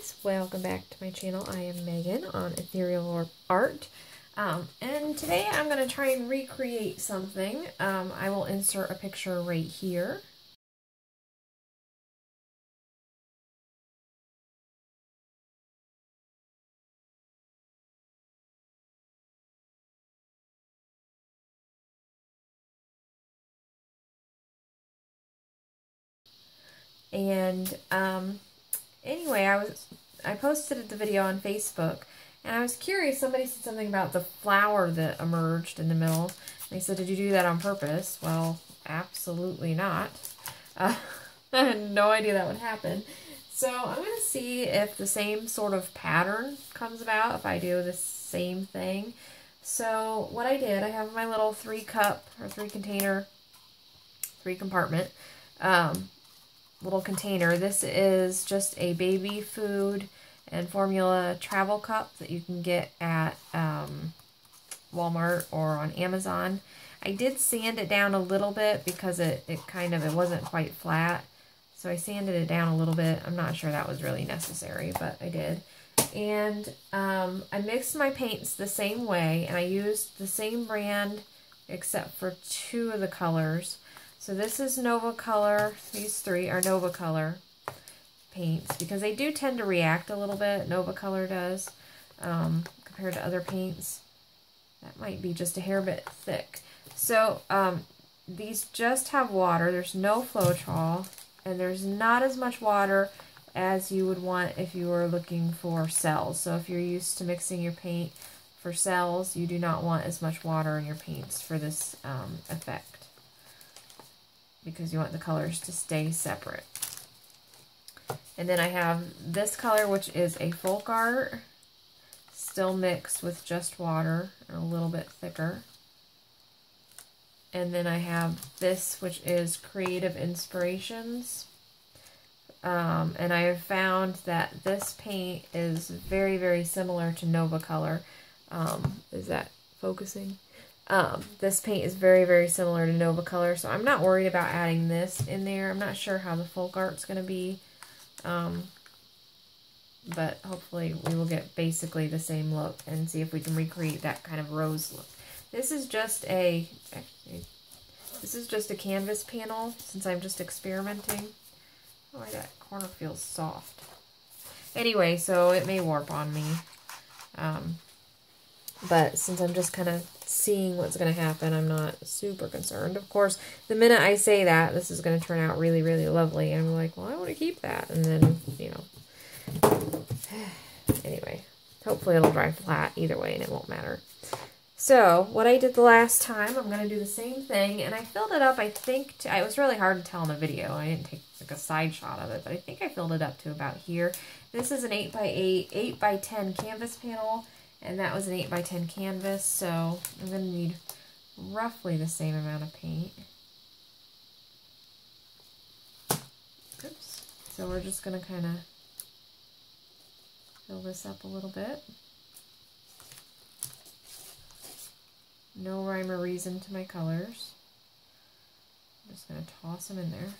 guys, welcome back to my channel. I am Megan on Ethereal Art, and today I'm going to try and recreate something. I will insert a picture right here. And anyway, I posted the video on Facebook, and I was curious. Somebody said something about the flower that emerged in the middle. They said, "Did you do that on purpose?" Well, absolutely not. I had no idea that would happen. So I'm going to see if the same sort of pattern comes about if I do the same thing. So what I did, I have my little 3-cup or 3-container, 3-compartment little container. This is just a baby food and formula travel cup that you can get at Walmart or on Amazon. I did sand it down a little bit because it wasn't quite flat. So I sanded it down a little bit. I'm not sure that was really necessary, but I did. And I mixed my paints the same way, and I used the same brand except for 2 of the colors. So this is Nova Color. These 3 are Nova Color paints because they do tend to react a little bit. Nova Color does compared to other paints. That might be just a hair bit thick. So these just have water. There's no floetrol, and there's not as much water as you would want if you were looking for cells. So if you're used to mixing your paint for cells, you do not want as much water in your paints for this effect, because you want the colors to stay separate. And then I have this color, which is a folk art, still mixed with just water and a little bit thicker. And then I have this, which is Creative Inspirations. And I have found that this paint is very, very similar to Nova Color. Is that focusing? This paint is very, very similar to Nova Color, so I'm not worried about adding this in there. I'm not sure how the folk art's going to be, but hopefully we will get basically the same look and see if we can recreate that kind of rose look. This is just a canvas panel, since I'm just experimenting. Oh, that corner feels soft. Anyway, so it may warp on me. But since I'm just kind of seeing what's going to happen, I'm not super concerned. Of course, the minute I say that, this is going to turn out really, really lovely. And I'm like, well, I want to keep that. And then, you know. Anyway, hopefully it'll dry flat either way and it won't matter. So, what I did the last time, I'm going to do the same thing. And I filled it up, I think, it was really hard to tell in the video. I didn't take like a side shot of it, but I think I filled it up to about here. This is an 8x8, 8x10 canvas panel. And that was an 8x10 canvas, so I'm going to need roughly the same amount of paint. Oops. So we're just going to kind of fill this up a little bit. No rhyme or reason to my colors. I'm just going to toss them in there.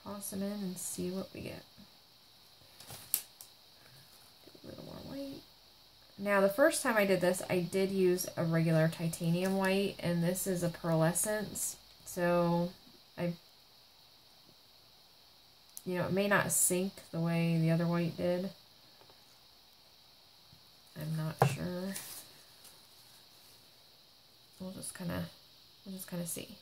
Toss them in and see what we get. A little more white. Now, the first time I did this, I did use a regular titanium white, and this is a pearlescence. So, it may not sink the way the other white did. I'm not sure. We'll just kind of see.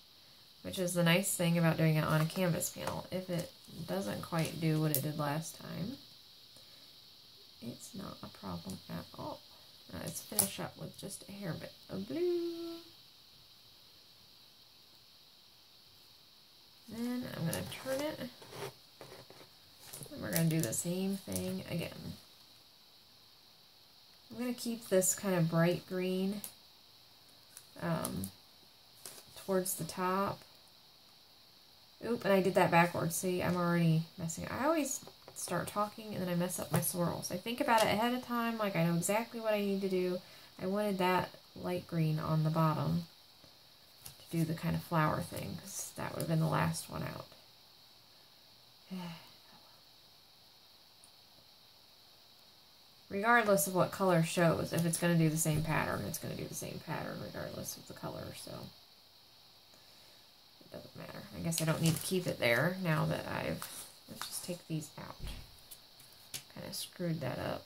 Which is the nice thing about doing it on a canvas panel. If it doesn't quite do what it did last time, it's not a problem at all. Let's finish up with just a hair bit of blue. Then I'm going to turn it. And we're going to do the same thing again. I'm going to keep this kind of bright green towards the top. Oop, and I did that backwards. See, I'm already messing up. I always start talking and then I mess up my swirls. I think about it ahead of time, like I know exactly what I need to do. I wanted that light green on the bottom to do the kind of flower thing, because that would have been the last one out. Regardless of what color shows, if it's going to do the same pattern, it's going to do the same pattern regardless of the color, so it doesn't matter. I guess I don't need to keep it there now that let's just take these out. Kind of screwed that up.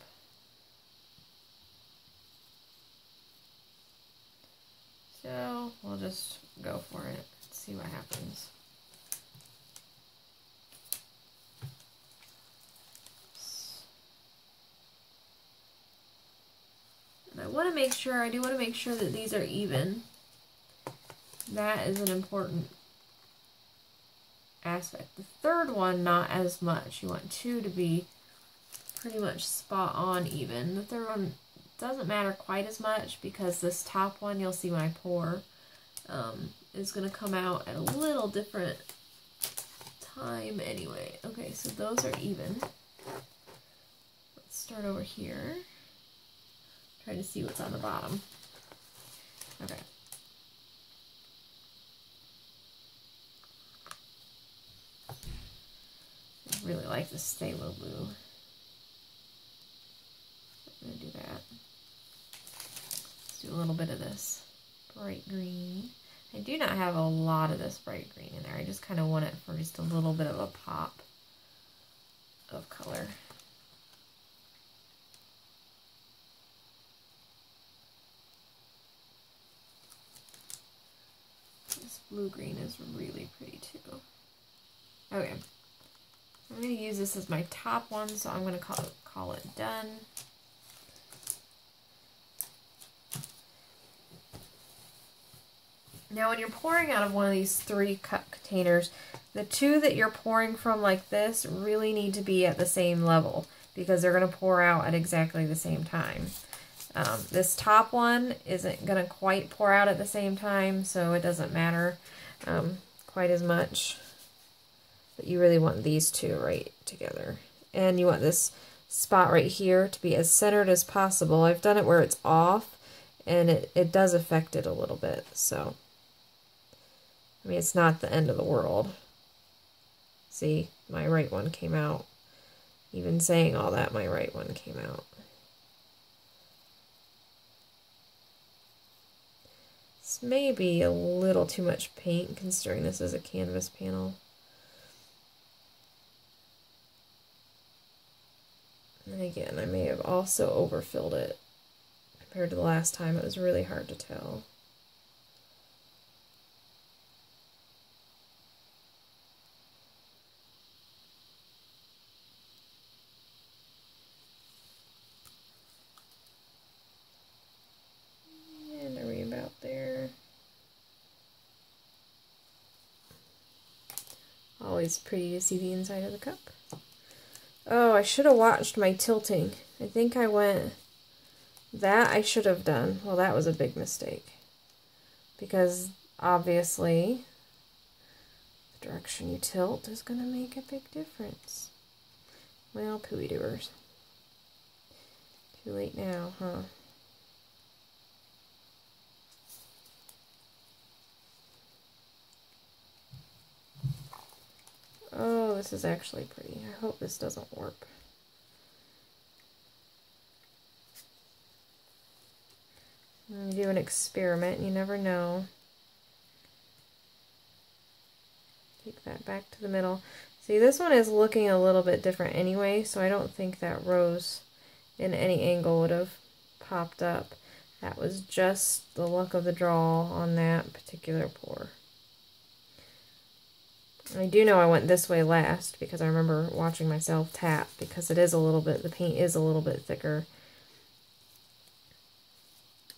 So we'll just go for it, see what happens. And I do want to make sure that these are even. That is an important aspect. The third one, not as much. You want two to be pretty much spot on even. The third one doesn't matter quite as much because this top one, you'll see when I pour, is going to come out at a little different time anyway. Okay, so those are even. Let's start over here. Try to see what's on the bottom. Okay. I really like this phthalo blue. I'm going to do that. Let's do a little bit of this bright green. I do not have a lot of this bright green in there. I just kind of want it for just a little bit of a pop of color. This blue-green is really pretty too. Okay. I'm going to use this as my top one, so I'm going to call it done. Now when you're pouring out of one of these 3 cup containers, the 2 that you're pouring from like this really need to be at the same level because they're going to pour out at exactly the same time. This top one isn't going to quite pour out at the same time, so it doesn't matter quite as much. But you really want these 2 right together. And you want this spot right here to be as centered as possible. I've done it where it's off, and it does affect it a little bit, so... I mean, it's not the end of the world. See, my right one came out. Even saying all that, my right one came out. This may be a little too much paint, considering this is a canvas panel. And again, I may have also overfilled it. Compared to the last time, it was really hard to tell. Always pretty to see the inside of the cup. Oh, I should have watched my tilting. I think I went... That I should have done. Well, that was a big mistake. Because, obviously, the direction you tilt is going to make a big difference. Well, pooey doers. Too late now, huh? Oh, this is actually pretty. I hope this doesn't warp. I'm do an experiment, you never know. Take that back to the middle. See, this one is looking a little bit different anyway, so I don't think that rose in any angle would have popped up. That was just the luck of the draw on that particular pour. I do know I went this way last because I remember watching myself tap because it is a little bit, the paint is a little bit thicker.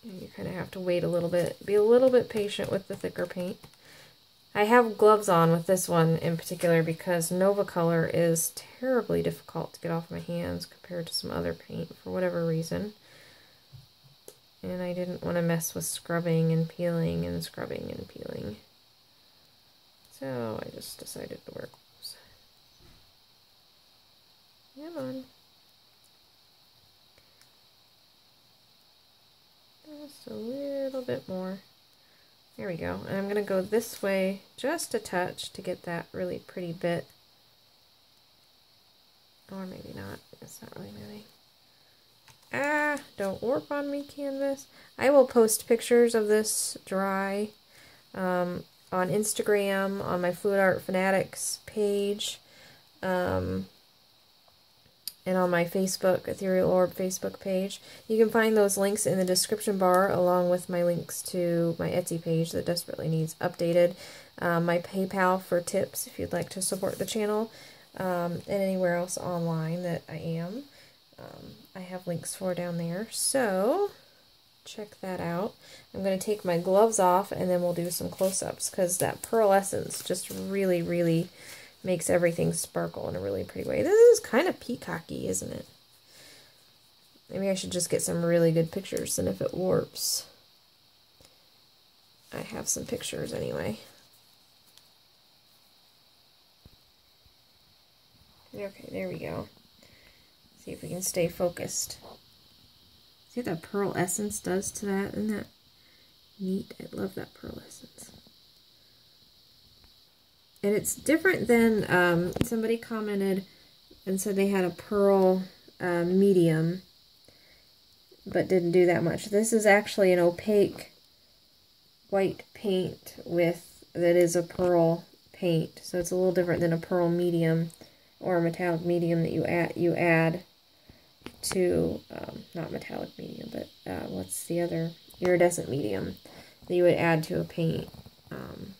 And you kind of have to wait a little bit, be a little bit patient with the thicker paint. I have gloves on with this one in particular because Nova Color is terribly difficult to get off my hands compared to some other paint for whatever reason. And I didn't want to mess with scrubbing and peeling and scrubbing and peeling. So I just decided to wear gloves. Come on. Just a little bit more. There we go. And I'm going to go this way just a touch to get that really pretty bit Or maybe not. It's not really moving. Ah, don't warp on me, canvas. I will post pictures of this dry on Instagram, on my Fluid Art Fanatics page, and on my Facebook, Ethereal Orb Facebook page. You can find those links in the description bar, along with my links to my Etsy page that desperately needs updated, my PayPal for tips if you'd like to support the channel, and anywhere else online that I am. I have links for down there, so check that out. I'm going to take my gloves off and then we'll do some close-ups, because that pearlescence just really, really makes everything sparkle in a really pretty way. This is kind of peacocky, isn't it? Maybe I should just get some really good pictures, and if it warps, I have some pictures anyway. Okay, there we go. See if we can stay focused. See what that pearl essence does to that? Isn't that neat? I love that pearl essence. And it's different than, somebody commented and said they had a pearl medium, but didn't do that much. This is actually an opaque white paint that is a pearl paint. So it's a little different than a pearl medium or a metallic medium that you add to, not metallic medium, but what's the other, iridescent medium that you would add to a paint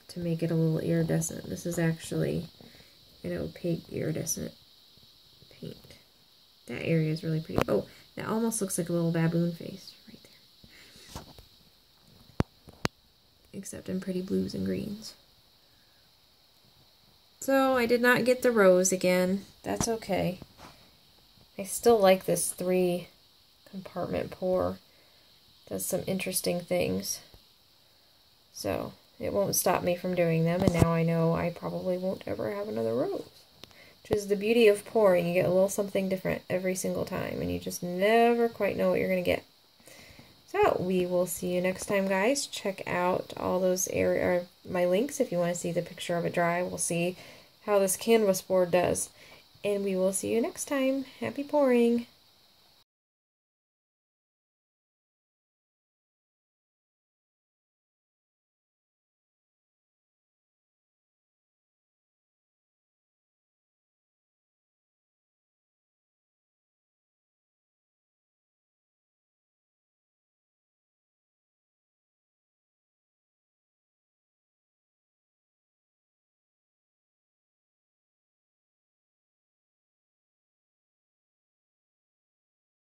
to make it a little iridescent. This is actually an opaque iridescent paint. That area is really pretty. Oh, that almost looks like a little baboon face right there. Except in pretty blues and greens. So I did not get the rose again. That's okay. I still like this 3-compartment pour. Does some interesting things. So it won't stop me from doing them, and now I know I probably won't ever have another rose. Which is the beauty of pouring. You get a little something different every single time, and you just never quite know what you're going to get. So we will see you next time, guys. Check out all those my links if you want to see the picture of it dry. We'll see how this canvas board does. And we will see you next time. Happy pouring!